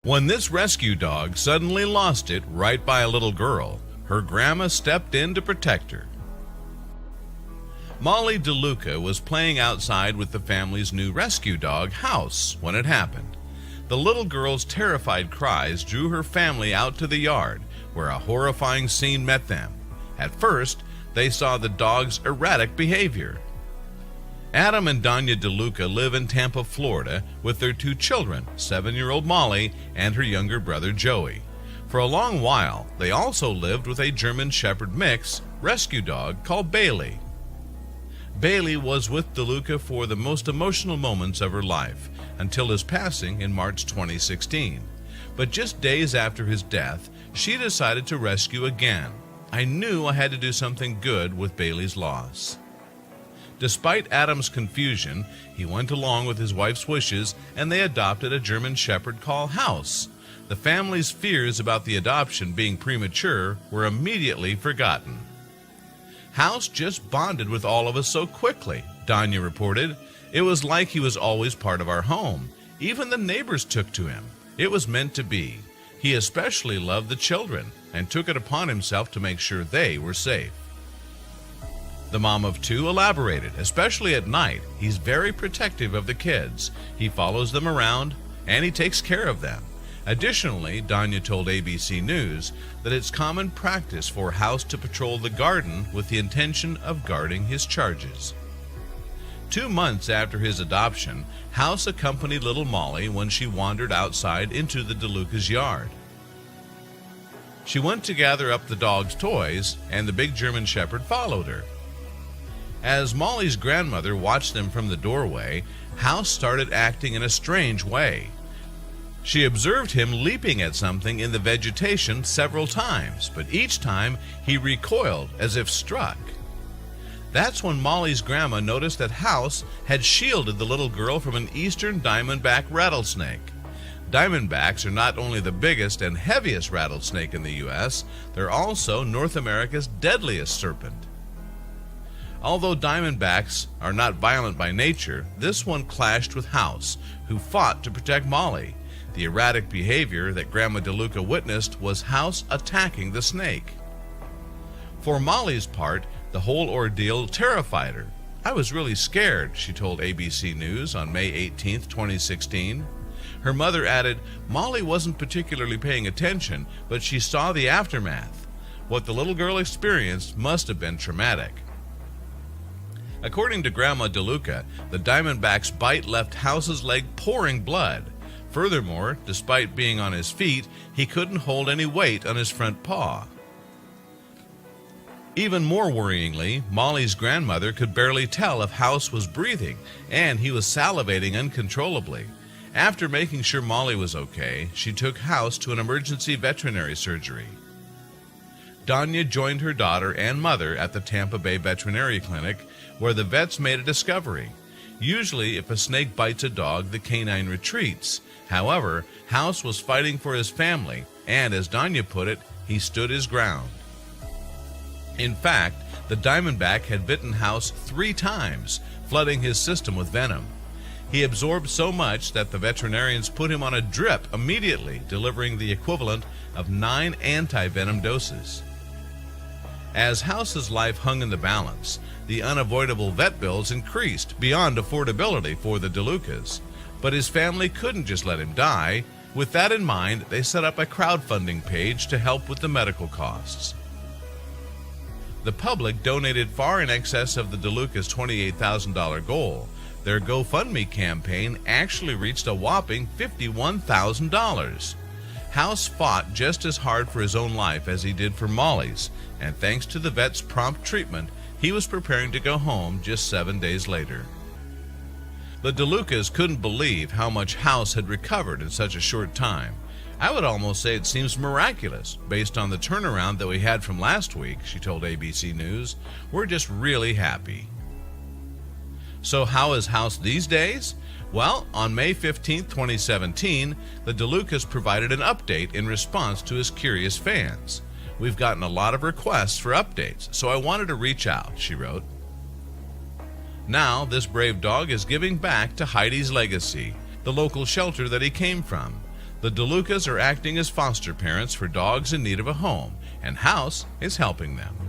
When this rescue dog suddenly lost it right by a little girl, her grandma stepped in to protect her. Molly DeLuca was playing outside with the family's new rescue dog, House, when it happened. The little girl's terrified cries drew her family out to the yard, where a horrifying scene met them. At first, they saw the dog's erratic behavior. Adam and Danya DeLuca live in Tampa, Florida, with their two children, 7-year-old Molly and her younger brother Joey. For a long while, they also lived with a German Shepherd mix rescue dog called Bailey. Bailey was with DeLuca for the most emotional moments of her life, until his passing in March 2016. But just days after his death, she decided to rescue again. I knew I had to do something good with Bailey's loss. Despite Adam's confusion, he went along with his wife's wishes and they adopted a German Shepherd called House. The family's fears about the adoption being premature were immediately forgotten. House just bonded with all of us so quickly, Danya reported. It was like he was always part of our home. Even the neighbors took to him. It was meant to be. He especially loved the children and took it upon himself to make sure they were safe. The mom of two elaborated, especially at night. He's very protective of the kids. He follows them around and he takes care of them. Additionally, Danya told ABC News that it's common practice for House to patrol the garden with the intention of guarding his charges. 2 months after his adoption, House accompanied little Molly when she wandered outside into the DeLuca's yard. She went to gather up the dog's toys, and the big German Shepherd followed her. As Molly's grandmother watched them from the doorway, House started acting in a strange way. She observed him leaping at something in the vegetation several times, but each time he recoiled as if struck. That's when Molly's grandma noticed that House had shielded the little girl from an eastern diamondback rattlesnake. Diamondbacks are not only the biggest and heaviest rattlesnake in the U.S., they're also North America's deadliest serpent. Although diamondbacks are not violent by nature, this one clashed with House, who fought to protect Molly. The erratic behavior that Grandma DeLuca witnessed was House attacking the snake. For Molly's part, the whole ordeal terrified her. "I was really scared," she told ABC News on May 18, 2016. Her mother added, "Molly wasn't particularly paying attention, but she saw the aftermath. What the little girl experienced must have been traumatic." According to Grandma DeLuca, the diamondback's bite left House's leg pouring blood. Furthermore, despite being on his feet, he couldn't hold any weight on his front paw. Even more worryingly, Molly's grandmother could barely tell if House was breathing, and he was salivating uncontrollably. After making sure Molly was okay, she took House to an emergency veterinary surgery. Danya joined her daughter and mother at the Tampa Bay Veterinary Clinic, where the vets made a discovery. Usually, if a snake bites a dog, the canine retreats. However, House was fighting for his family, and as Danya put it, he stood his ground. In fact, the diamondback had bitten House 3 times, flooding his system with venom. He absorbed so much that the veterinarians put him on a drip immediately, delivering the equivalent of 9 anti-venom doses. As House's life hung in the balance, the unavoidable vet bills increased beyond affordability for the DeLucas. But his family couldn't just let him die. With that in mind, they set up a crowdfunding page to help with the medical costs. The public donated far in excess of the DeLucas' $28,000 goal. Their GoFundMe campaign actually reached a whopping $51,000. House fought just as hard for his own life as he did for Molly's, and thanks to the vet's prompt treatment, he was preparing to go home just 7 days later. The DeLucas couldn't believe how much House had recovered in such a short time. I would almost say it seems miraculous based on the turnaround that we had from last week, she told ABC News. We're just really happy. So how is House these days? Well, on May 15, 2017, the DeLucas provided an update in response to his curious fans. "We've gotten a lot of requests for updates, so I wanted to reach out," she wrote. Now, this brave dog is giving back to Heidi's Legacy, the local shelter that he came from. The DeLucas are acting as foster parents for dogs in need of a home, and House is helping them.